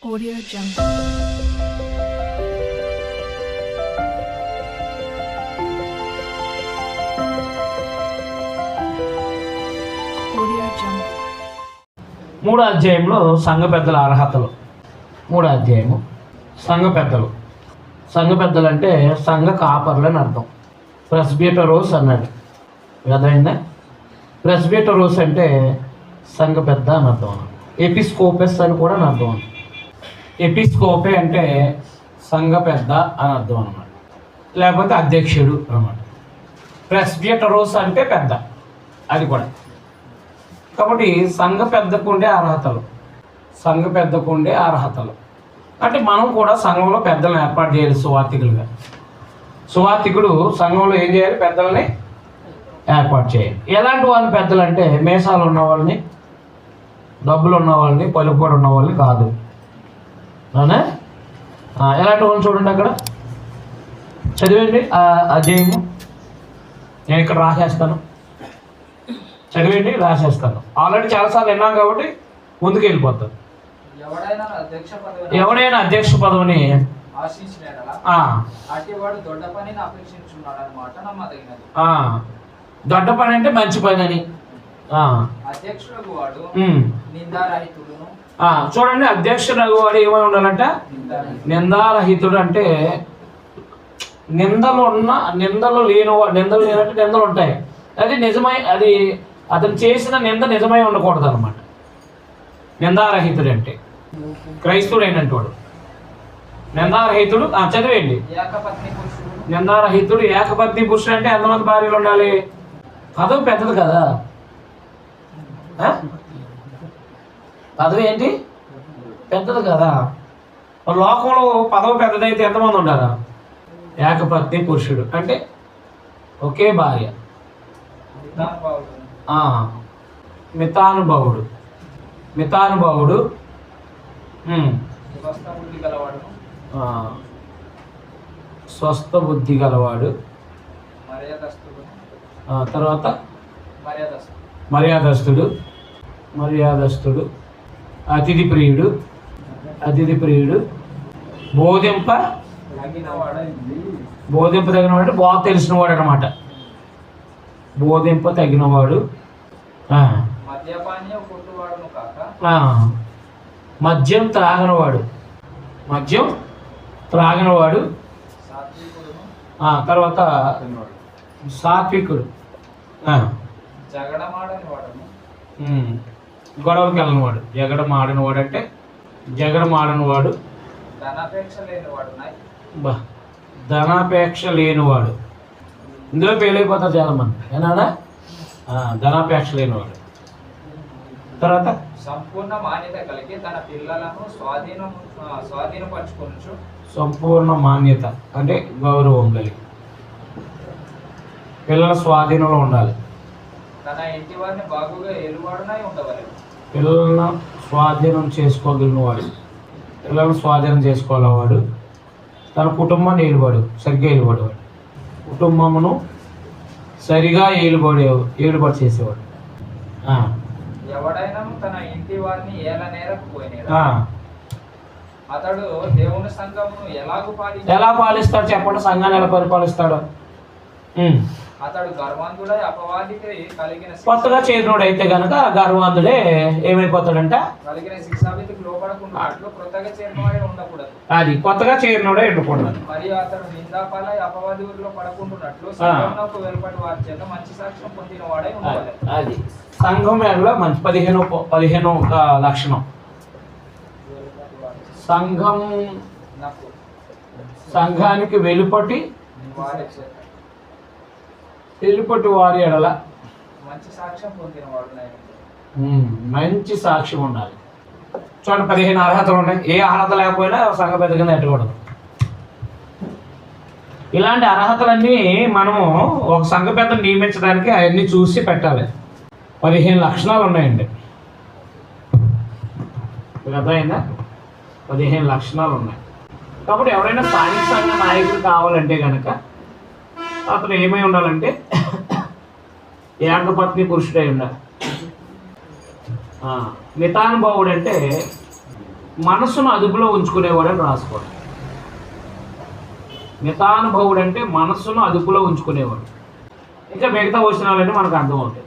Audio Jungle. Audio Jungle. మూడో అధ్యాయంలో సంఘ పెద్దల అర్హతలు. మూడో అధ్యాయము సంఘ పెద్దలు. సంఘ పెద్దలు అంటే సంఘ కాపర్లు అని అర్థం. ప్రెస్బిటరోస్ అన్నాడు, అర్థమైందా? ప్రెస్బిటరోస్ అంటే సంఘ పెద్ద అని అర్థం. ఎపిస్కోపస్ అని కూడా అని అర్థం. ఎపిస్కోపే అంటే సంఘ పెద్ద అని అర్థం అన్నమాట, లేకపోతే అధ్యక్షుడు అన్నమాట. ప్రెస్బిటరోస్ అంటే పెద్ద, అది కూడా. కాబట్టి సంఘ పెద్దకు ఉండే అర్హతలు, సంఘ పెద్దకు ఉండే అర్హతలు అంటే మనం కూడా సంఘంలో పెద్దలను ఏర్పాటు చేయాలి. సువార్థికులుగా సువార్థికుడు సంఘంలో ఏం చేయాలి? పెద్దలని ఏర్పాటు చేయాలి. ఎలాంటి వాళ్ళని పెద్దలు అంటే మేసాలు ఉన్న వాళ్ళని, డబ్బులు ఉన్న వాళ్ళని, పలుకుబడి ఉన్న వాళ్ళని కాదు. అవునా? ఎలాంటి వాళ్ళని చూడండి అక్కడ, చదివండి అధ్యాయము. నేను ఇక్కడ రాసేస్తాను, చదివండి, రాసేస్తాను. ఆల్రెడీ చాలాసార్లు విన్నాం కాబట్టి ముందుకు వెళ్ళిపోతాను. ఎవడైనా అధ్యక్ష పదవిని దొడ్డ పని అంటే మంచి పని అని. చూడండి, అధ్యక్షుడు వాడు ఏమై ఉండాలంట? నిందారహితుడు. అంటే నిందలు లేనివాడు. నిందలు లేనంటే నిందలు ఉంటాయి, అది నిజమై, అది అతను చేసిన నింద నిజమై ఉండకూడదు అనమాట. నిందారహితుడు అంటే క్రైస్తవుడు అయినట్టు వాడు. నిందారహితుడు చదివేయండి. నిందారహితుడు ఏకపత్ని పురుషుడు అంటే ఎంతమంది భార్యలు ఉండాలి? పదవి పెద్దది కదా. పదవి ఏంటి? పెద్దది కదా. లోకంలో పదవి పెద్దదైతే ఎంతమంది ఉండాలి? ఏకపత్ని పురుషుడు అంటే ఒకే భార్య. మితానుభవుడు. మితానుభవుడు స్వస్థ బుద్ధి గలవాడు. తర్వాత మర్యాదస్తుడు. మర్యాదస్తుడు. అతిథి ప్రియుడు. అతిథి ప్రియుడు. బోధింప తగినవాడు అంటే బాగా తెలిసినవాడు అనమాట. బోధింప తగినవాడు. మద్యం త్రాగనవాడు. మద్యం త్రాగనవాడు. తర్వాత సాత్వికుడు. గొడవకి వెళ్ళినవాడు. జగడం ఆడినవాడు అంటే జగడం ఆడినవాడు. ధనాపేక్ష లేనివాడు. ఇందులో పేలైపోతారు చాలామంది. ఏనాడా? ధనాపేక్ష లేనివాడు. తర్వాత సంపూర్ణ మాన్యత కలిగి తన పిల్లలను స్వాధీనపరచుకోవచ్చు. సంపూర్ణ మాన్యత అంటే గౌరవం కలిగి పిల్లల స్వాధీనంలో ఉండాలి. తన ఇంటి వారిని బాగుగా ఏలువాడునై ఉండవలెను. పిల్లలను స్వాధీనం చేసుకోగలిగిన వాడు. పిల్లలను స్వాధీనం చేసుకోవాలవాడు. తన కుటుంబాన్ని ఏలుబడు, సరిగ్గా ఏలుబడేవాడు. కుటుంబమును సరిగా ఏలుబడి చేసేవాడు. ఎవడైనా తన ఇంటి వారిని ఏలనేరకపోయినా అతడు దేవుని సంఘమును ఎలా పాలిస్తాడు చెప్పండి? సంఘాన్ని ఎలా పరిపాలిస్తాడు? అతడు గర్వంతుడై అపవాదికి కలిగిన కొత్తగా చేరినోడు అయితే కనుక గర్వంతుడే ఏమైపోతాడంట? కలిగిన శిక్షావిధికి లోపడకుండా కొత్తగా చేరినవాడే ఉండకూడదు. అది కొత్తగా చేరినోడే ఉండకూడదు. మరియు అతడు నిందాపాలై అపవాది ఊరిలో పడకుంటున్నట్లు సంఘమునకు వెలుపటి వారి చేత మంచి సాక్ష్యం పొందిన వాడే ఉండాలి. అది సంఘం ఎలా మంచి 15 లక్షణం. సంఘానికి వెలుపటి వారి ఎడల మంచి సాక్ష్యం పొందిన వాడు. మంచి సాక్ష్యం ఉండాలి. చూడండి, 15 అర్హతలు ఉన్నాయి. ఏ అర్హత లేకపోయినా సంఘ పెద్ద కింద ఎట్టకూడదు. ఇలాంటి అర్హతలన్నీ మనము ఒక సంఘ పెద్దను నియమించడానికి అవన్నీ చూసి పెట్టాలి. 15 లక్షణాలు ఉన్నాయండి. అర్థమైందా? 15 లక్షణాలు ఉన్నాయి. కాబట్టి ఎవరైనా స్థానిక సంఘ నాయకుడు కావాలంటే కనుక అతను ఏమై ఉండాలంటే ఏకపత్ని పురుషుడై ఉండాలి. మితానుభావుడు అంటే మనసును అదుపులో ఉంచుకునేవాడని రాసుకోండి. మితానుభవుడు అంటే మనస్సును అదుపులో ఉంచుకునేవాడు. ఇంకా మిగతా వచనాలన్నీ మనకు అర్థమవుతాయి.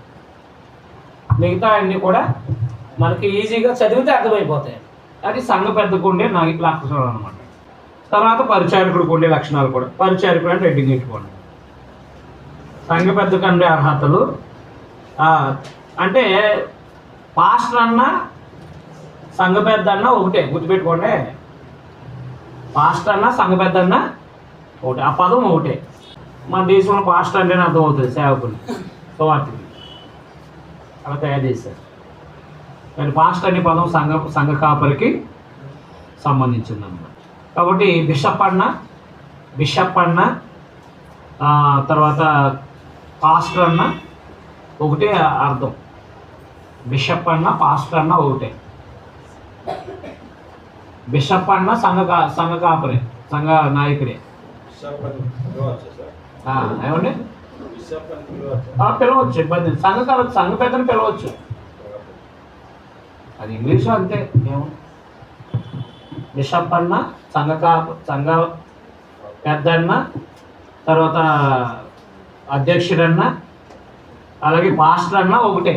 మిగతా అన్నీ కూడా మనకి ఈజీగా చదివితే అర్థమైపోతాయి. అది సంఘ పెద్దకు ఉండే లక్షణాలు అనమాట. తర్వాత పరిచారకుడికి ఉండే లక్షణాలు కూడా. పరిచారకుడు అంటే రెడ్డింగ్ పెట్టుకోండి. సంఘ పెద్దకు ఉండే అర్హతలు అంటే పాస్టర్ అన్న సంఘ పెద్ద అన్న ఒకటే, గుర్తుపెట్టుకోండి. పాస్టర్ అన్న సంఘ పెద్ద అన్న ఒకటే, ఆ పదం ఒకటే. మన దేశంలో పాస్టర్ అంటేనే అర్థమవుతుంది, సేవకులు సువార్తికులు అలా తయారు చేశారు. కానీ పాస్టర్ అనే పదం సంఘ కాపరికి సంబంధించింది అన్నమాట. కాబట్టి బిషప్ అన్న తర్వాత పాస్టర్ అన్న ఒకటే అర్థం. బిషప్ అన్న పాస్టర్ అన్న ఒకటే. బిషప్ అన్న సంఘ కాపరే, సంఘ నాయకుడే. ఏమండి పిలవచ్చు, ఇబ్బంది. సంఘ పెద్దను పిలవచ్చు, అది ఇంగ్లీష్లో అంతే. ఏమో బిషప్ అన్న సంఘ పెద్దన్న, తర్వాత అధ్యక్షుడన్న, అలాగే పాస్టర్ అన్న ఒకటే.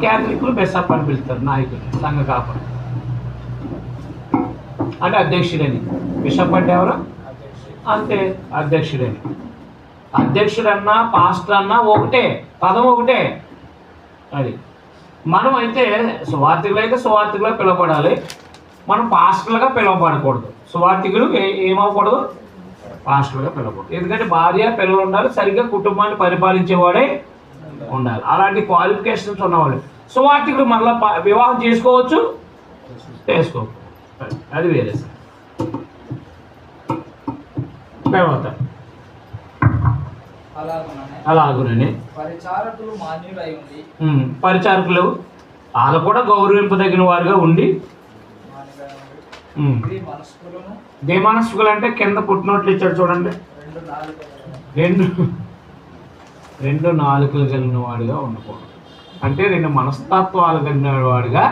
క్యాథలిక్లు బిషప్ అని పిలుస్తారు, నాయకులు సంఘ కాపరి అంటే అధ్యక్షుడని. బిషప్ అంటే ఎవరు అంతే, అధ్యక్షుడని. అధ్యక్షుడన్నా పాస్టర్ అన్నా ఒకటే, పదం ఒకటే. అది మనం అయితే సువార్థికులు అయితే సువార్థికులుగా పిలువబడాలి. మనం పాస్టర్లుగా పిలువబడకూడదు. సువార్థికులు ఏమవ్వకూడదు, పాస్టర్లుగా పిలవకూడదు. ఎందుకంటే భార్య పిల్లలు ఉండాలి, సరిగ్గా కుటుంబాన్ని పరిపాలించేవాడే ఉండాలి. అలాంటి క్వాలిఫికేషన్స్ ఉన్నవాళ్ళు సువార్థికులు మళ్ళీ వివాహం చేసుకోవచ్చు, చేసుకోవచ్చు, అది వేరే సార్. తర్వాత అలాగునని పరిచారకులు వాళ్ళు కూడా గౌరవింపదగిన వారుగా ఉండి, దేమానస్కులు అంటే కింద పుట్టినోట్లు ఇచ్చాడు చూడండి, రెండు నాలుకలు కలిగిన వాడుగా ఉండకూడదు. అంటే రెండు మనస్తత్వాలు కలిగిన వాడుగా,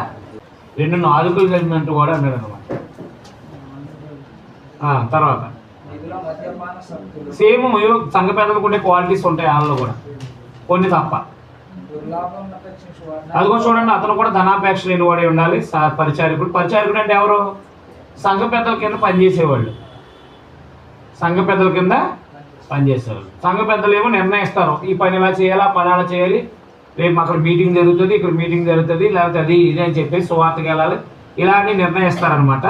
రెండు నాలుకలు కలిగినట్టు వాడు అన్నాడు అనమాట. తర్వాత సేమ్ సంఘ పెద్దలకు ఉండే క్వాలిటీస్ ఉంటాయి వాళ్ళలో కూడా, కొన్ని తప్ప. అది కూడా చూడండి, అతను కూడా ధనాపేక్ష లేని వాడే ఉండాలి. పరిచారకుడు అంటే ఎవరు? సంఘ పెద్దల కింద పనిచేసేవాళ్ళు. సంఘ పెద్దల కింద పనిచేసేవాళ్ళు. సంఘ పెద్దలు ఏమో నిర్ణయిస్తారు, ఈ పని ఇలా చేయాలి, ఆ పని అలా చేయాలి, రేపు అక్కడ మీటింగ్ జరుగుతుంది, ఇక్కడ మీటింగ్ జరుగుతుంది, లేకపోతే అది ఇది అని చెప్పేసి సువార్తకి వెళ్ళాలి, ఇలా అని నిర్ణయిస్తారనమాట.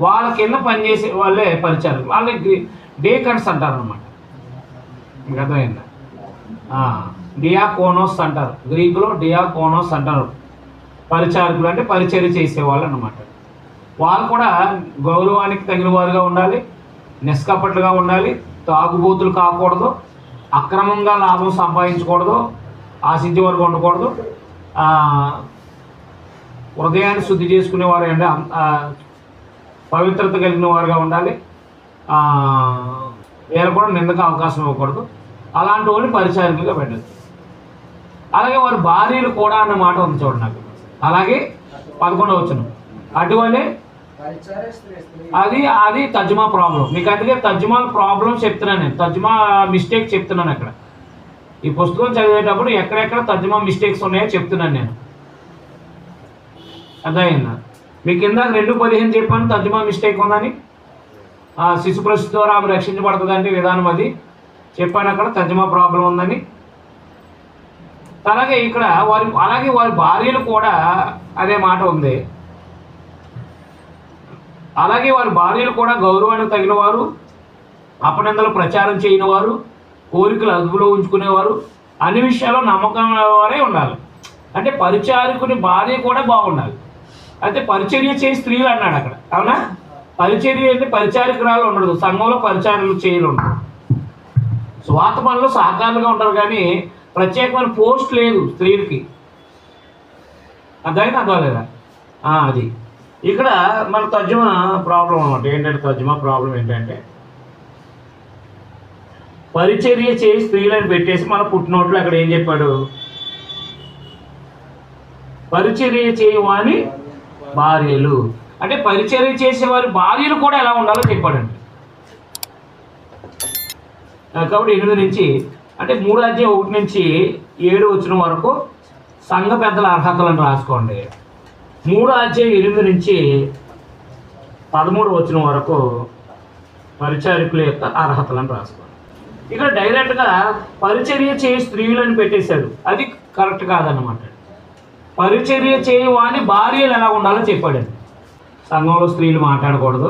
వాళ్ళ కింద పనిచేసే వాళ్ళే పరిచారకులు. వాళ్ళకి డేకన్స్ అంటారు అనమాట. మీకు అర్థమైందా? డియాకోనోస్ అంటారు, గ్రీకులో డియాకోనోస్ అంటారు. పరిచారకులు అంటే పరిచర్య చేసేవాళ్ళు అన్నమాట. వాళ్ళు కూడా గౌరవానికి తగిన వారుగా ఉండాలి, నిష్కపట్టుగా ఉండాలి, తాగుబోతులు కాకూడదు, అక్రమంగా లాభం సంపాదించకూడదు, ఆశించే వరకు ఉండకూడదు, హృదయాన్ని శుద్ధి చేసుకునేవారు అంటే పవిత్రత కలిగిన వారుగా ఉండాలి, వీళ్ళు కూడా నిందకు అవకాశం ఇవ్వకూడదు. అలాంటి వాళ్ళు పరిచారకులుగా పెట్టచ్చు. అలాగే వారి భార్యలు కూడా అన్న మాట ఉంది చూడండి నాకు. అలాగే 11వ వచనం అటువలే అది తర్జుమా ప్రాబ్లం. మీకు అందుకే తర్జుమా ప్రాబ్లం చెప్తున్నాను నేను, తర్జుమా మిస్టేక్ చెప్తున్నాను అక్కడ. ఈ పుస్తకం చదివేటప్పుడు ఎక్కడెక్కడ తర్జుమా మిస్టేక్స్ ఉన్నాయో చెప్తున్నాను నేను. అర్థమైందా? మీకు ఇందాక 2:15 చెప్పాను తర్జుమా మిస్టేక్ ఉందని. శిశు ప్రసూతి ద్వారా ఆమె రక్షించబడుతుందంటే విధానం అది చెప్పాను అక్కడ, తర్జుమా ప్రాబ్లం ఉందని. అలాగే ఇక్కడ వారి భార్యలు కూడా అదే మాట ఉంది. అలాగే వారి భార్యలు కూడా గౌరవానికి తగిన వారు, అపనిందలు ప్రచారం చేయని వారు, కోరికలు అదుపులో ఉంచుకునేవారు, అన్ని విషయాల్లో నమ్మకం వారే ఉండాలి. అంటే పరిచారకుని భార్య కూడా బాగుండాలి. అయితే పరిచర్య చేయి స్త్రీలు అన్నాడు అక్కడ, అవునా? పరిచర్య అంటే పరిచారకురాలు ఉండదు, సంఘంలో పరిచారులు చేయలు ఉండదు. స్వార్థ పనులు సహకారులుగా ఉంటారు, కానీ ప్రత్యేకమైన పోస్ట్ లేదు స్త్రీలకి. అర్థమైంది? అర్థమలేదా? అది ఇక్కడ మన తర్జుమా ప్రాబ్లం అనమాట. ఏంటంటే తర్జుమా ప్రాబ్లం ఏంటంటే పరిచర్య చేయి స్త్రీలను పెట్టేసి మన పుట్టినోట్లు అక్కడ ఏం చెప్పాడు? పరిచర్య చేయవాని భార్యలు. అంటే పరిచర్య చేసేవారి భార్యలు కూడా ఎలా ఉండాలో చెప్పాడండి. కాబట్టి 8 నుంచి అంటే 3 అధ్యాయం 1 నుంచి 7 వచ్చిన వరకు సంఘ పెద్దల అర్హతలను రాసుకోండి. 3 అధ్యాయం 8 నుంచి 13 వచ్చిన వరకు పరిచారికుల యొక్క అర్హతలను రాసుకోండి. ఇక్కడ డైరెక్ట్గా పరిచర్య చేయ స్త్రీలను పెట్టేశాడు. అది కరెక్ట్ కాదన్నమాట. పరిచర్య చేయవాని భార్యలు ఎలా ఉండాలో చెప్పాడండి. సంఘంలో స్త్రీలు మాట్లాడకూడదు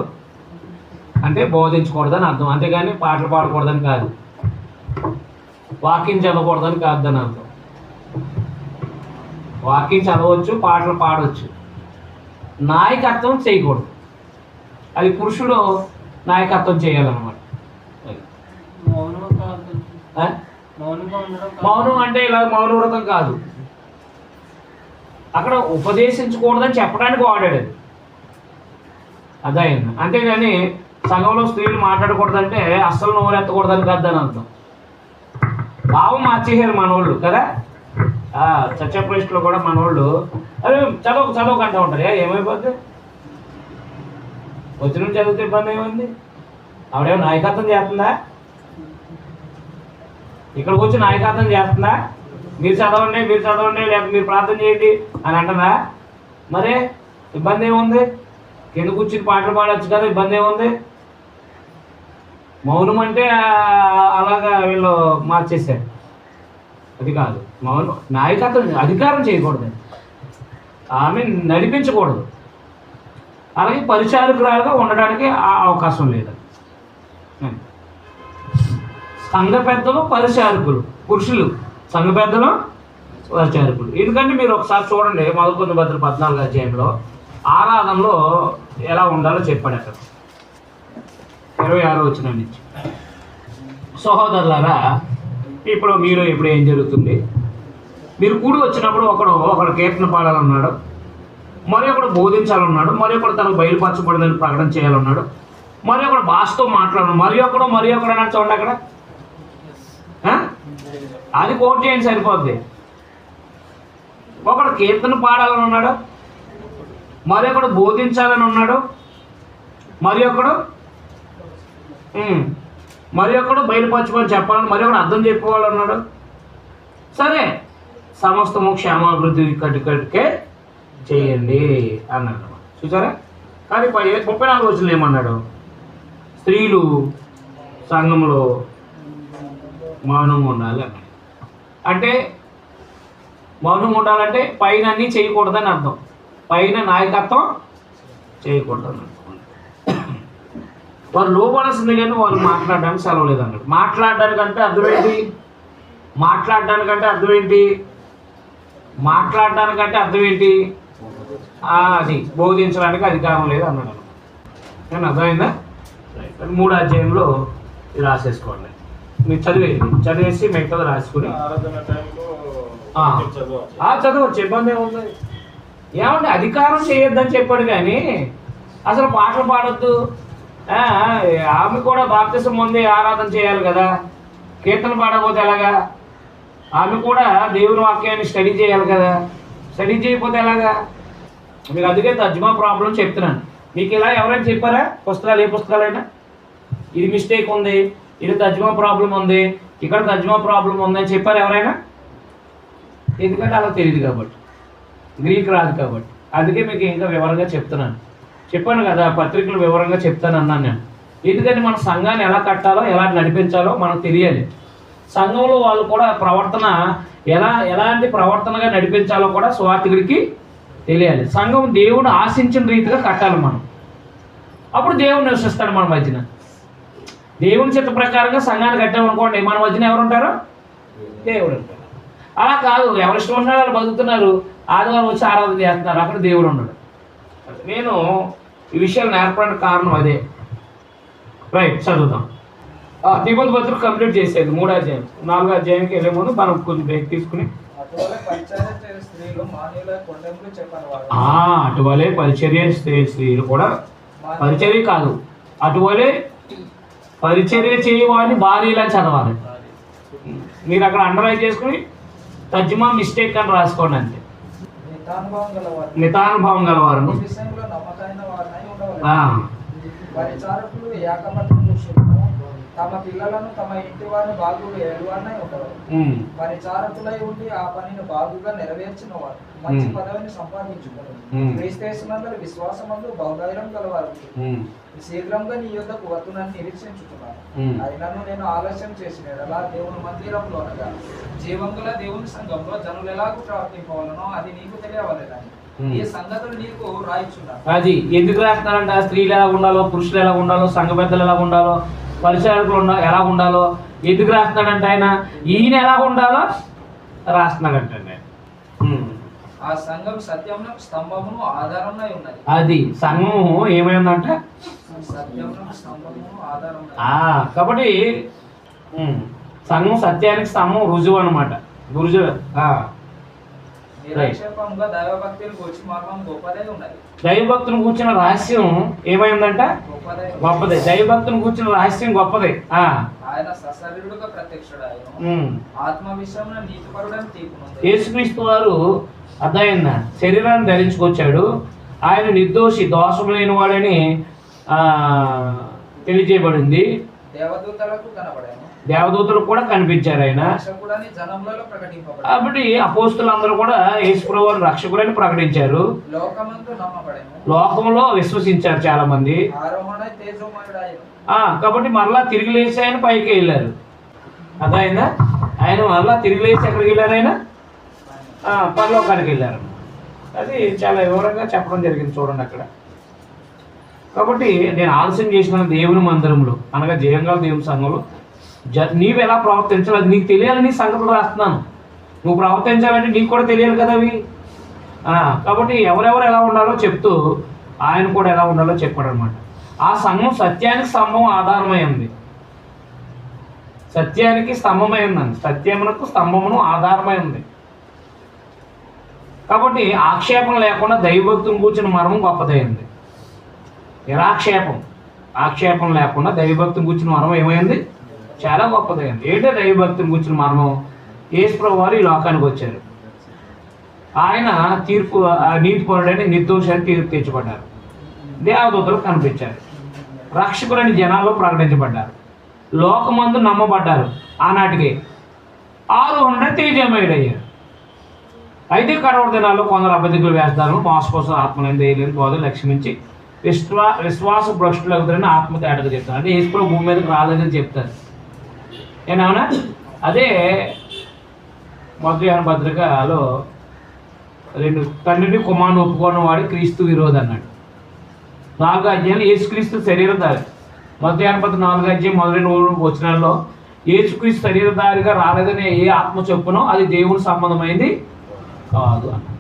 అంటే బోధించకూడదని అర్థం, అంతేగాని పాటలు పాడకూడదని కాదు, వాకింగ్ చదవకూడదని కాదని అర్థం. వాకింగ్ చదవచ్చు, పాటలు పాడవచ్చు, నాయకత్వం చేయకూడదు. అది పురుషుడు నాయకత్వం చేయాలన్నమాట. మౌనం అంటే ఇలా మౌన వ్రతం కాదు, అక్కడ ఉపదేశించకూడదని చెప్పడానికి వాడాడు. అదైంది. అంతేగాని సంఘంలో స్త్రీలు మాట్లాడకూడదంటే అస్సలు నోరెత్తకూడదని కాదని అర్థం. భావం మార్చేసారు మనోళ్ళు కదా. చర్చ ప్లేస్లో కూడా మనోళ్ళు అదే చదువు కంటూ ఉంటారు. ఏమైపోద్ది, వచ్చిన చదివితే ఇబ్బంది ఏమైంది? ఆవిడేమో నాయకత్వం చేస్తుందా? ఇక్కడికి వచ్చి నాయకత్వం చేస్తుందా? మీరు చదవండి లేకపోతే మీరు ప్రార్థన చేయండి అని అంటుందా? మరే ఇబ్బంది ఏముంది? కింద కూర్చుని పాటలు పాడవచ్చు కదా, ఇబ్బంది ఏముంది? మౌనం అంటే అలాగా వీళ్ళు మార్చేశారు. అది కాదు మౌనం. నాయకత్వం అధికారం చేయకూడదు, ఆమె నడిపించకూడదు, అలాగే పరిచారకురాలుగా ఉండడానికి ఆ అవకాశం లేదు. సంఘ పెద్దలు పరిచారకులు పురుషులు, సంఘ పెద్దలు పరిచారకులు. ఎందుకంటే మీరు ఒకసారి చూడండి, మొదటి భద్ర 14 అధ్యాయంలో ఆరాధనలో ఎలా ఉండాలో చెప్పాడు. అక్కడ 26 వచ్చిన నుంచి, సహోదరులారా ఇప్పుడు ఏం జరుగుతుంది? మీరు కూడి వచ్చినప్పుడు ఒకడు కీర్తన పాడాలన్నాడు, మరి ఒకడు బోధించాలన్నాడు, మరి ఒకడు తనకు బయలుపరచబడిందని ప్రకటన చేయాలన్నాడు, మరి ఒకడు భాషతో మాట్లాడాడు, మరి ఒకడు అన్నాడు. చూడండి అక్కడ, అది కోట్ చేయండి సరిపోద్ది. ఒకడు కీర్తన పాడాలని ఉన్నాడు, మరి ఒకడు బోధించాలని ఉన్నాడు, మరి ఒకడు బయలుపరచుకొని చెప్పాలని, మరి ఒకడు అర్థం చెప్పుకోవాలన్నాడు. సరే, సమస్తము క్షేమాభివృద్ధి కట్టుకే చేయండి అన్నాడు. చూసారా? కానీ 34 రోజులు ఏమన్నాడు? స్త్రీలు సంఘంలో మౌనంగా ఉండాలి అన్నాడు. అంటే మౌనంగా ఉండాలంటే పైన అన్నీ చేయకూడదని అర్థం, పైన నాయకత్వం చేయకూడదని అర్థం. వారు లోపడాల్సింది కానీ వాళ్ళు మాట్లాడడానికి సెలవు లేదన్నాడు. మాట్లాడడానికంటే అర్థం ఏంటి? అది బోధించడానికి అధికారం లేదు అన్నాడు. కానీ అర్థమైందా? 3 అధ్యాయంలో ఇది రాసేసుకోండి. మీరు చదివేసి మిగతాది రాసుకుని చదవచ్చు, ఇబ్బంది ఏముంది? ఏమంటే అధికారం చేయొద్దని చెప్పాడు కానీ అసలు పాటలు పాడొద్దు. ఆమె కూడా బాప్తిసం పొంది ఆరాధన చేయాలి కదా, కీర్తన పాడకపోతే ఎలాగా? ఆమె కూడా దేవుని వాక్యాన్ని స్టడీ చేయాలి కదా, స్టడీ చేయకపోతే ఎలాగా? మీకు అందుకే తర్జుమా ప్రాబ్లం చెప్తున్నాను. మీకు ఇలా ఎవరైనా చెప్పారా? పుస్తకాలు ఏ పుస్తకాలైనా ఇది మిస్టేక్ ఉంది, ఇది తర్జుమా ప్రాబ్లం ఉంది, ఇక్కడ తర్జుమా ప్రాబ్లం ఉంది అని చెప్పారు ఎవరైనా? ఎందుకంటే అలా తెలియదు కాబట్టి, గ్రీక్ రాదు కాబట్టి. అందుకే మీకు ఇంకా వివరంగా చెప్పాను కదా, పత్రికలు వివరంగా చెప్తాను అన్నాను నేను. ఎందుకంటే మన సంఘాన్ని ఎలా కట్టాలో ఎలా నడిపించాలో మనకు తెలియాలి. సంఘంలో వాళ్ళు కూడా ప్రవర్తన ఎలాంటి ప్రవర్తనగా నడిపించాలో కూడా స్వార్థికుడికి తెలియాలి. సంఘం దేవుడు ఆశించిన రీతిగా కట్టాలి మనం, అప్పుడు దేవుడు నివసిస్తాడు మన మధ్యన. దేవుని చిత్త ప్రకారంగా సంఘాన్ని కట్టామనుకోండి, మన మధ్యన ఎవరు ఉంటారు? దేవుడు ఉంటాడు. అలా కాదు, ఎవరి ఇష్టం ఉన్నారో వాళ్ళు బతుకుతున్నారు, ఆదివారం వచ్చి ఆరాధన చేస్తున్నారు, అక్కడ దేవుడు ఉన్నాడు. నేను ఈ విషయాలు నేర్పడానికి కారణం అదే. రైట్, చదువుదాం. తిమోతి పత్రిక కంప్లీట్ చేసేది 3 అధ్యాయం. 4 అధ్యాయానికి వెళ్ళే ముందు మనం కొంచెం బ్రేక్ తీసుకుని అటువలే పరిచర్య స్త్రీలు కూడా పరిచర్య కాదు, అటువలే పరిచర్య చేయవాని భార్యలా చదవాలి. మీరు అక్కడ అండర్లైన్ చేసుకుని తర్జుమా మిస్టేక్ అని రాసుకోండి అంతే. మితానుభవం గలవారును ఈ విషయంలో నమ్మకమైన వారినై ఉండవలెను. ఆ, పరిచారకులు ఏకపత్ని పురుషులను తమ పిల్లలను తమ ఇంటి వారిని బాగుగా ఏలువారినై ఉండవలెను. ఉమ్, పరిచారకులై ఉండి ఆ పనిని బాగుగా నెరవేర్చిన వారు మంచి పదవిని సంపాదించుకోరు. క్రీస్తేసునందరి విశ్వాసమందు బహుధైర్యం గలవారు ఉమ్, శీఘ్రంగా నీ యొద్దకు వత్తునని నిరీక్షించుతున్నాను. అయినను నేను ఆలస్యం చేసిన ఎడల దేవుని మందిరంలో అనగా జీవంగల దేవుని సంఘంలో జనులు ఎలాగూ ప్రవర్తింపవలనో అది నీకు తెలియవలేదని ఈ సంగతులు నీకు రాయిచున్నాను. అది ఎందుకు రాస్తున్నారంట? స్త్రీలు ఎలా ఉండాలో, పురుషులు ఎలా ఉండాలో, సంఘ పెద్దలు ఎలా ఉండాలో, పరిచారకులు ఎలా ఉండాలో ఎందుకు రాస్తున్నాడంట ఆయన? ఈయన ఎలా ఉండాలో రాస్తున్నాడంట ఆయన. ఆ సంఘం సత్యమునకు స్తంభమును ఆధారమై ఉన్నది. అది సంఘము ఏమైందంట? సత్యమునకు స్తంభమును ఆధారమై కాబట్టి సంఘం సత్యానికి స్తంభం రుజువు అనమాట. రుజువు నిరక్షేపంగా దైవభక్తిని కూర్చి మర్మం గొప్పదై ఉన్నది. దైవభక్తుని కూర్చున్న రహస్యం ఏమైందంట? గొప్పదే. దైవభక్తుని కూర్చున్న రహస్యం గొప్పదే. ఆయన సశరీరుడుగా ప్రత్యక్షుడాయను. ఆత్మ విషయంలో నీతిపరుడని తీర్పునుంది. యేసుక్రీస్తు వారు అర్థమైందా? శరీరాన్ని ధరించుకొచ్చాడు. ఆయన నిర్దోషి, దోషం లేని వాడని తెలియజేయబడింది. దేవదూతలకు కనబడాను. దేవదూతలకు కూడా కనిపించారు ఆయన. కాబట్టి అపోస్తులందరూ కూడా యేసుప్రభువు వారిని రక్షకుడని ప్రకటించారు. లోకంలో విశ్వసించారు చాలా మంది. కాబట్టి మరలా తిరిగి లేచి ఆయన పైకి వెళ్ళారు. అదైందా? ఆయన మరలా తిరిగి లేచి ఎక్కడికి వెళ్ళారు? ఆయన పరలోకానికి వెళ్ళారు. అది చాలా వివరంగా చెప్పడం జరిగింది చూడండి అక్కడ. కాబట్టి నేను ఆలస్యం చేసిన దేవుని మందిరంలో అనగా జయంగల దేవుని సంఘంలో నీవు ఎలా ప్రవర్తించాలి అది నీకు తెలియాలని సంగతులు రాస్తున్నాను. నువ్వు ప్రవర్తించాలంటే నీకు కూడా తెలియాలి కదా అవి. కాబట్టి ఎవరెవరు ఎలా ఉండాలో చెప్తూ ఆయన కూడా ఎలా ఉండాలో చెప్పాడు అనమాట. ఆ సంఘం సత్యానికి స్తంభం ఆధారమై ఉంది. సత్యానికి స్తంభమై ఉందండి. సత్యమునకు స్తంభమును ఆధారమై ఉంది. కాబట్టి ఆక్షేపం లేకుండా దైవభక్తిని కూర్చున్న మర్మం గొప్పదైంది. ఆక్షేపం లేకుండా దైవభక్తిని కూర్చున్న మర్మం ఏమైంది? చాలా గొప్పదైంది. ఏంటో దైవభక్తిని కూర్చున్న మర్మం? యేసుప్రభువు వారు ఈ లోకానికి వచ్చారు. ఆయన నీతిపరుడని నిర్దోషాన్ని తీర్పు తెచ్చబడ్డారు. దేవదూతలు కనిపించారు. రక్షకులని జనాల్లో ప్రకటించబడ్డారు. లోకమందు నమ్మబడ్డారు. ఆనాటికి ఆరోహణ తేజమయుడయ్యారు. అయితే కడవరి దినాల్లో కొందరు అబద్ధికులు వేస్తారు. మోసపోసం ఆత్మలను వేయలేని బోధలు లక్ష్మించి విశ్వాస భ్రష్టులు అవుతారని ఆత్మ తేటగా చెప్తారు. అంటే యేసుప్రభువు భూమి మీదకి రాలేదని చెప్తారు. ఏమన్నా? అదే మొదటి యోహాను పత్రికలో 2 తండ్రిని కుమారుని ఒప్పుకోని వాడు క్రీస్తు విరోధి అన్నాడు. 4వ అధ్యాయంలో యేసుక్రీస్తు శరీరధారి. మొదటి యోహాను పత్రిక 4వ అధ్యాయం మొదటి 3 వచనాల్లో యేసుక్రీస్తు శరీరధారిగా రాలేదని ఏ ఆత్మ చెప్పునో అది దేవుని సంబంధమైంది కాదు అన్నాడు.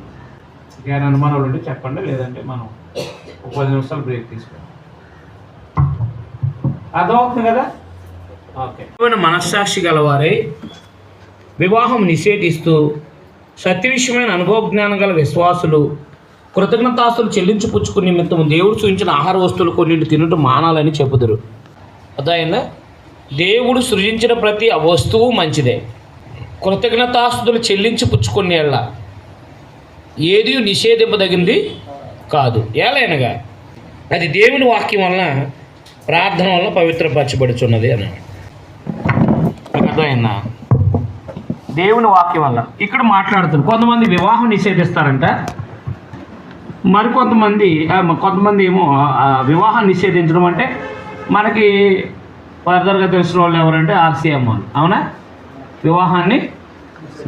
ఇంకేమైనా అనుమానాలు ఉంటే చెప్పండి, లేదంటే మనం 10 నిమిషాలు బ్రేక్ తీసుకుంటాం. అర్థమవుతుంది కదా? ఓకే. మనస్సాక్షి గలవారై వివాహం నిషేధిస్తూ సత్య విషయమైన అనుభవ జ్ఞానం గల విశ్వాసులు కృతజ్ఞతాస్తులు చెల్లించి పుచ్చుకునే నిమిత్తం దేవుడు సూచించిన ఆహార వస్తువులు కొన్నింటి తినటం మానాలని చెబుదురు. అర్థమైందా? దేవుడు సృజించిన ప్రతి వస్తువు మంచిదే. కృతజ్ఞతాస్తులు చెల్లించి పుచ్చుకునేళ్ళ ఏది నిషేధింపదగింది కాదు. ఏలైనగా అది దేవుని వాక్యం వలన ప్రార్థన వలన పవిత్రపరచబడుచున్నది అన్నాడు. అర్థమైందా? దేవుని వాక్యం వల్ల ఇక్కడ మాట్లాడుతున్నారు. కొంతమంది వివాహం నిషేధిస్తారంట, కొంతమంది ఏమో వివాహం నిషేధించడం అంటే మనకి ఫర్దర్గా తెలిసిన వాళ్ళు ఎవరంటే RCM వాళ్ళు. అవునా? వివాహాన్ని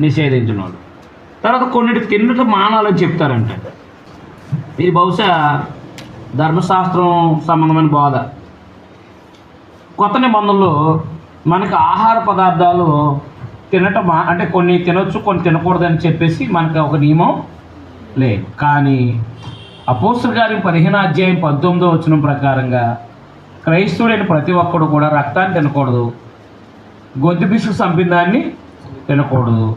నిషేధించిన వాళ్ళు. తర్వాత కొన్నిటికి తిన్నట్టు మానాలని చెప్తారంట. ఇది బహుశా ధర్మశాస్త్రం సంబంధమైన బోధ. కొత్త నిబంధనలో మనకు ఆహార పదార్థాలు తినటం అంటే కొన్ని తినొచ్చు, కొన్ని తినకూడదని చెప్పేసి మనకు ఒక నియమం లేదు. కానీ అపోస్తలుల కార్యం 15వ అధ్యాయం 19వ వచనం ప్రకారంగా క్రైస్తవుడైన ప్రతి ఒక్కడు కూడా రక్తాన్ని తినకూడదు, గొంతు పిసుకు చంపిన దాన్ని తినకూడదు,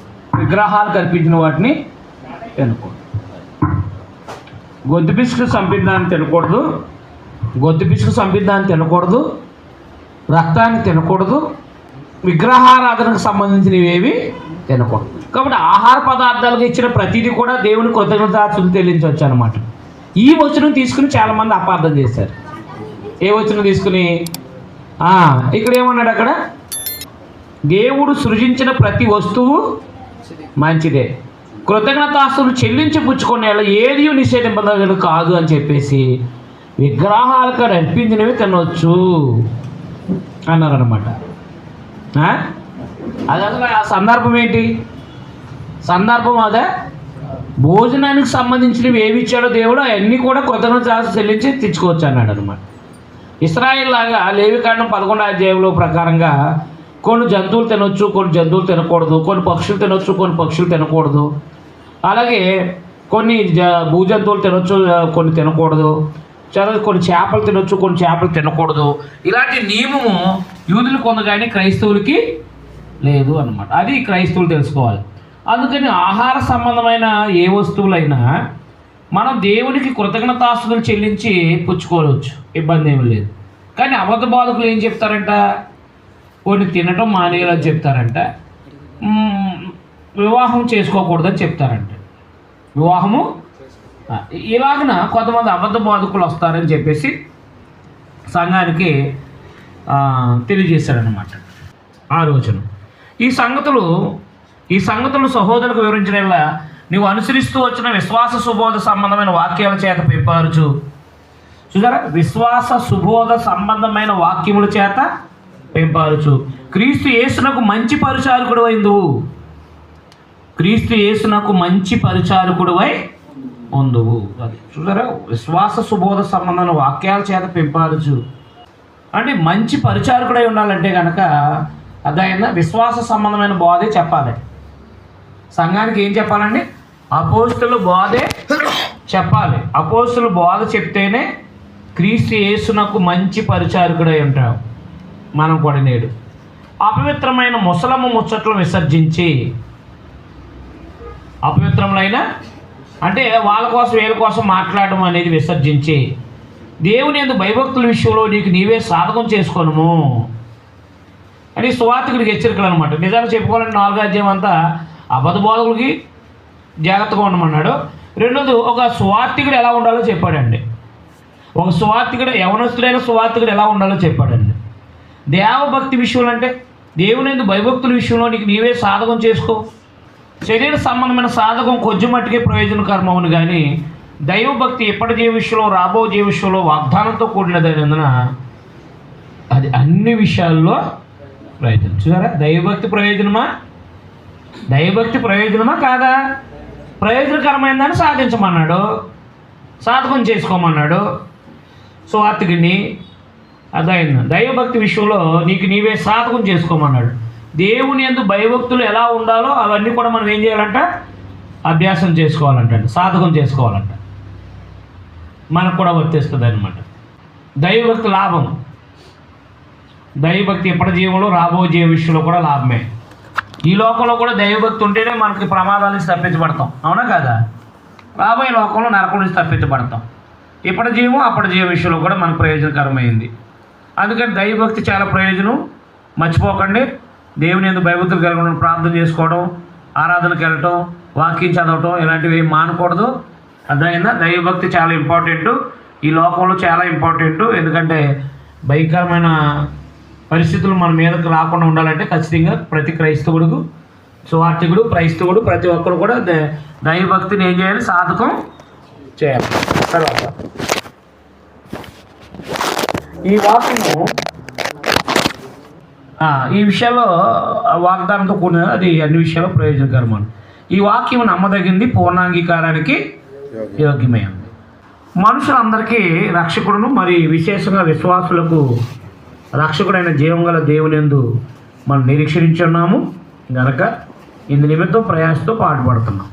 విగ్రహాలు కల్పించిన వాటిని తినకూడదు. గొంతు పిసుకు చంపిన దాన్ని తినకూడదు, రక్తాన్ని తినకూడదు, విగ్రహారాధనకు సంబంధించినవి ఏవి తినకూడదు. కాబట్టి ఆహార పదార్థాలకు ఇచ్చిన ప్రతిదీ కూడా దేవుని కృతజ్ఞతాస్తుతులు చెల్లించవచ్చు అనమాట. ఈ వచనం తీసుకుని చాలామంది అపార్థం చేశారు. ఏ వచనం తీసుకుని ఇక్కడ ఏమన్నాడు, అక్కడ దేవుడు సృజించిన ప్రతి వస్తువు మంచిదే, కృతజ్ఞతాస్తుతులు చెల్లించి పుచ్చుకునే ఏది నిషేధింపదగినది కాదు అని చెప్పేసి విగ్రహాలకు అర్పించినవి తినవచ్చు అన్నారనమాట. అది అసలు ఆ సందర్భం ఏంటి? సందర్భం అదే, భోజనానికి సంబంధించినవి ఏవి ఇచ్చాడో దేవుడు అవన్నీ కూడా కృతజ్ఞతాస్తుతులు చెల్లించి తెచ్చుకోవచ్చు అన్నాడు అనమాట. ఇశ్రాయేలు లాగా లేవికాండం 11వ అధ్యాయంలో ప్రకారంగా కొన్ని జంతువులు తినొచ్చు, కొన్ని జంతువులు తినకూడదు, కొన్ని పక్షులు తినొచ్చు, కొన్ని పక్షులు తినకూడదు, అలాగే కొన్ని భూజంతువులు తినొచ్చు, కొన్ని తినకూడదు, కొన్ని చేపలు తినొచ్చు, కొన్ని చేపలు తినకూడదు. ఇలాంటి నియమము యూదులకు ఉంది కానీ క్రైస్తవులకి లేదు అన్నమాట. అది క్రైస్తవులు తెలుసుకోవాలి. అందుకని ఆహార సంబంధమైన ఏ వస్తువులైనా మనం దేవునికి కృతజ్ఞతాస్తుతులు చెల్లించి పుచ్చుకోవచ్చు, ఇబ్బంది ఏమి లేదు. కానీ అబద్ధ బోధకులు ఏం చెప్తారంట, కొన్ని తినటం మానేయాలని చెప్తారంట, వివాహం చేసుకోకూడదని చెప్తారంట. వివాహము ఇలాగన కొంతమంది అబద్ధ బోధకులు వస్తారని చెప్పేసి సంఘానికి తెలియజేశారనమాట ఆ రోజున. ఈ సంగతులు సహోదరులకు వివరించిన నువ్వు అనుసరిస్తూ వచ్చిన విశ్వాస సుబోధ సంబంధమైన వాక్యాల చేత పెంపారుచు. చూసారా, విశ్వాస సుబోధ సంబంధమైన వాక్యముల చేత పెంపారుచు. క్రీస్తు యేసునకు మంచి పరిచారకుడు అయిందువు. క్రీస్తు యేసునకు మంచి పరిచారకుడువై ఉందువు. అది చూసారా, విశ్వాస సుబోధ సంబంధమైన వాక్యాల చేత పెంపారుచు అంటే మంచి పరిచారకుడై ఉండాలంటే కనుక అదైనా విశ్వాస సంబంధమైన బోధే చెప్పాలి. సంఘానికి ఏం చెప్పాలండి? అపోస్తుల బోధే చెప్పాలి. అపోస్తుల బోధ చెప్తేనే క్రీస్తు యేసునకు మంచి పరిచారకుడై ఉంటాం మనం కూడా. నేడు అపవిత్రమైన ముసలమ్మ ముచ్చట్లు విసర్జించి, అపవిత్రములైన అంటే వాళ్ళ కోసం వీళ్ళ కోసం మాట్లాడడం అనేది విసర్జించి, దేవుని యందు భయభక్తుల విషయంలో నీకు నీవే సాధకం చేసుకోను అని సువార్తికుడికి హెచ్చరికలు అనమాట. నిజాలు చెప్పుకోవాలంటే 4వ అధ్యాయం అంతా అబద్ధ బోధకులకి జాగ్రత్తగా ఉండమన్నాడు. రెండోది, ఒక సువార్తికుడు ఎలా ఉండాలో చెప్పాడండి. ఒక సువార్తికుడు, యవనస్తుడైన సువార్తికుడు ఎలా ఉండాలో చెప్పాడండి. దేవభక్తి విషయంలో అంటే దేవుని యందు భయభక్తుల విషయంలో నీకు నీవే సాధకం చేసుకో. శరీర సంబంధమైన సాధకం కొంచెం మట్టుకే ప్రయోజనకరమవును కానీ దైవభక్తి ఎప్పటి జీవ విషయంలో రాబో జీవ విషయంలో వాగ్దానంతో కూడినదైనందున అది అన్ని విషయాల్లో ప్రయోజనం. చూసారా, దైవభక్తి ప్రయోజనమా? దైవభక్తి ప్రయోజనమా కాదా? ప్రయోజనకరమైందని సాధించమన్నాడు, సాధకం చేసుకోమన్నాడు సువార్తికుడిని. అదైంది. దైవభక్తి విషయంలో నీకు నీవే సాధకం చేసుకోమన్నాడు. దేవుని యందు భయభక్తులు ఎలా ఉండాలో అవన్నీ కూడా మనం ఏం చేయాలంట? అభ్యాసం చేసుకోవాలంట, సాధకం చేసుకోవాలంట. మనకు కూడా వర్తిస్తుంది అనమాట. దైవభక్తి లాభం. దైవభక్తి ఎప్పటి జీవంలో రాబో జీవ విషయంలో కూడా లాభమే. ఈ లోకంలో కూడా దైవభక్తి ఉంటేనే మనకి ప్రమాదాల నుంచి తప్పించబడతాం, అవునా కదా? రాబోయే లోకంలో నరకం నుంచి తప్పించబడతాం. ఇప్పటి జీవం అప్పటి జీవ విషయంలో కూడా మనకు ప్రయోజనకరమైంది. అందుకని దైవభక్తి చాలా ప్రయోజనం. మర్చిపోకండి. దేవుని యందు భయభక్తులు కలిగి ఉండడం, ప్రార్థన చేసుకోవడం, ఆరాధనకి వెళ్ళటం, వాక్యం చదవటం ఇలాంటివి ఏం మానకూడదు. అర్థమైందా? దైవభక్తి చాలా ఇంపార్టెంట్, ఈ లోకంలో చాలా ఇంపార్టెంట్. ఎందుకంటే భయంకరమైన పరిస్థితులు మన మీదకు రాకుండా ఉండాలంటే ఖచ్చితంగా ప్రతి క్రైస్తవుడు, సువార్తికుడు, క్రైస్తవుడు ప్రతి ఒక్కరు కూడా దైవభక్తిని ఏం చేయాలి? సాధకం చేయాలి. తర్వాత ఈ వాక్యము ఈ విషయాల్లో వాగ్దానంతో కూడిన అది అన్ని విషయాల్లో ప్రయోజనకరమైన ఈ వాక్యం నమ్మదగింది, పూర్ణాంగీకారానికి యోగ్యమైంది. మనుషులందరికీ రక్షకుడును మరి విశేషంగా విశ్వాసులకు రక్షకుడైన జీవం గల దేవుని యందు మనం నిరీక్షించున్నాము గనక ఇందు నిమిత్తం ప్రయాసతో పాటుపడుతున్నాం.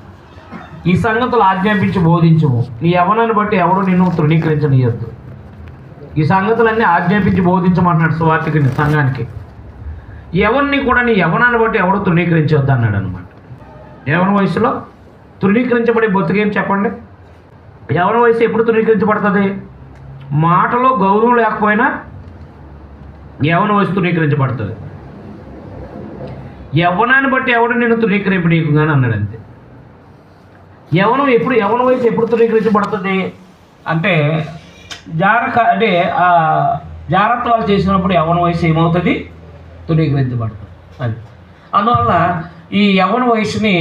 ఈ సంగతులు ఆజ్ఞాపించి బోధించము. నీ యవనాన్ని బట్టి ఎవడు నిన్ను తృణీకరించనీయద్దు. ఈ సంగతులన్నీ ఆజ్ఞాపించి బోధించమంటున్నాడు సువార్తికుని సంఘానికి. ఎవరిని కూడా నీ యవనాన్ని బట్టి ఎవడో తృణీకరించవద్దు అన్నాడు అనమాట. యవన వయసులో తృణీకరించబడే బతుకేం చెప్పండి? యవన వయసు ఎప్పుడు తృణీకరించబడుతుంది? మాటలో గౌరవం లేకపోయినా యవన వయసు తృణీకరించబడుతుంది. యవ్వనాన్ని బట్టి ఎవడు నేను తృణీకరింపనీకు కానీ అన్నాడు అంతే. యవ్వన వయసు ఎప్పుడు తృణీకరించబడుతుంది అంటే అంటే జాగ్రత్తలు చేసినప్పుడు యవ్వన వయసు ఏమవుతుంది? తృణీకరించబడుతుంది. అది అందువల్ల ఈ యవ్వన వయసుని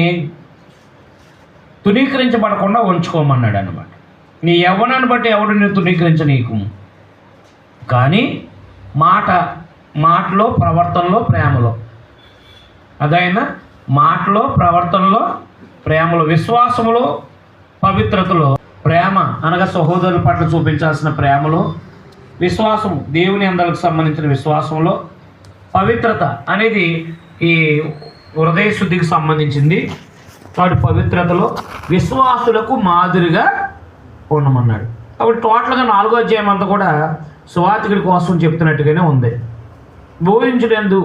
తృణీకరించబడకుండా ఉంచుకోమన్నాడు అన్నమాట. నీ యవ్వనాన్ని బట్టి ఎవడు నేను తృణీకరించనీకు, కానీ మాటలో ప్రవర్తనలో ప్రేమలో, అదైనా మాటలో ప్రవర్తనలో ప్రేమలో, విశ్వాసములో పవిత్రతలో, ప్రేమ అనగా సహోదరుల పట్ల చూపించాల్సిన ప్రేమలో, విశ్వాసము దేవుని అందరికి సంబంధించిన విశ్వాసంలో, పవిత్రత అనేది ఈ హృదయ శుద్ధికి సంబంధించింది. వాటి పవిత్రతలో విశ్వాసులకు మాదిరిగా ఉండమన్నాడు. కాబట్టి టోటల్గా 4వ అధ్యాయం అంతా కూడా సువార్తికుడి కోసం చెప్తున్నట్టుగానే ఉంది. బోధించుటందు,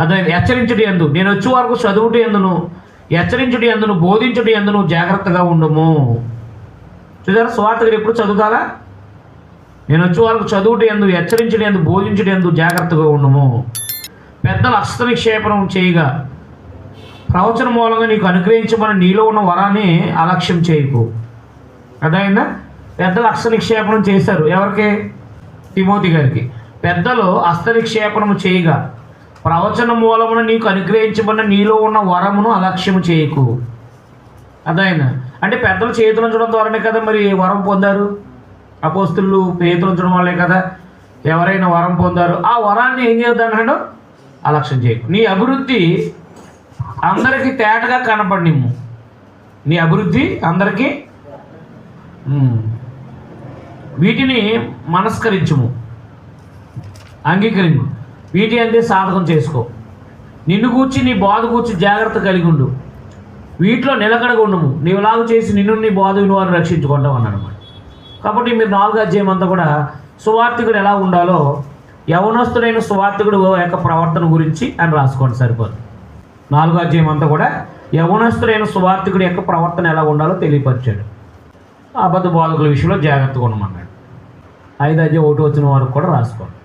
అదే హెచ్చరించుట యందు, నేను వచ్చే వరకు చదువుట ఎందును, హెచ్చరించుట ఎందును, బోధించుట ఎందును జాగ్రత్తగా ఉండము. చూసారా, సువార్తికుడు ఎప్పుడు చదువుతారా? నేను వచ్చే వరకు చదువుట ఎందు, హెచ్చరించుట ఎందు, బోధించుట ఎందు జాగ్రత్తగా ఉండము. పెద్దలు హస్తనిక్షేపణం చేయగా ప్రవచన మూలంగా నీకు అనుగ్రహించమని నీలో ఉన్న వరాన్ని అలక్ష్యం చేయకు. అదైనా పెద్దలు హస్తనిక్షేపణం చేశారు. ఎవరికి? తిమోతి గారికి. పెద్దలు హస్తనిక్షేపణం చేయగా ప్రవచన మూలమున నీకు అనుగ్రహించబడిన నీలో ఉన్న వరమును అలక్ష్యము చేయకు. అదైనా అంటే పెద్దలు చేతులు ఉంచడం ద్వారానే కదా మరి వరం పొందారు. అపోస్తులు చేతులు ఉంచడం వల్లే కదా ఎవరైనా వరం పొందారు. ఆ వరాన్ని ఏం చేద్దాడు? అలక్ష్యం చేయకు. నీ అభివృద్ధి అందరికీ తేటగా కనపడినిమ్ము. నీ అభివృద్ధి అందరికీ వీటిని మనస్కరించుము, అంగీకరించు, వీటి అంతే సాధకం చేసుకో. నిన్ను కూర్చి నీ బాధ కూర్చి జాగ్రత్త కలిగి ఉండు, వీటిలో నిలకడగా ఉండము. నీవులాగా చేసి నిన్ను నీ బాధ వారు రక్షించుకుంటాం అన్నాడు అన్నమాట. కాబట్టి మీరు 4వ అధ్యాయం అంతా కూడా సువార్తికుడు ఎలా ఉండాలో, యవనస్తుడైన సువార్తికుడు యొక్క ప్రవర్తన గురించి అని రాసుకోండి సరిపోదు. 4వ అధ్యాయం అంతా కూడా యవనస్తుడైన సువార్తికుడి యొక్క ప్రవర్తన ఎలా ఉండాలో తెలియపరిచాడు. అబద్ధ బోధకుల విషయంలో జాగ్రత్తగా ఉండమన్నాడు. 5వ అధ్యాయం 1 వచ్చిన వరకు కూడా రాసుకోండి.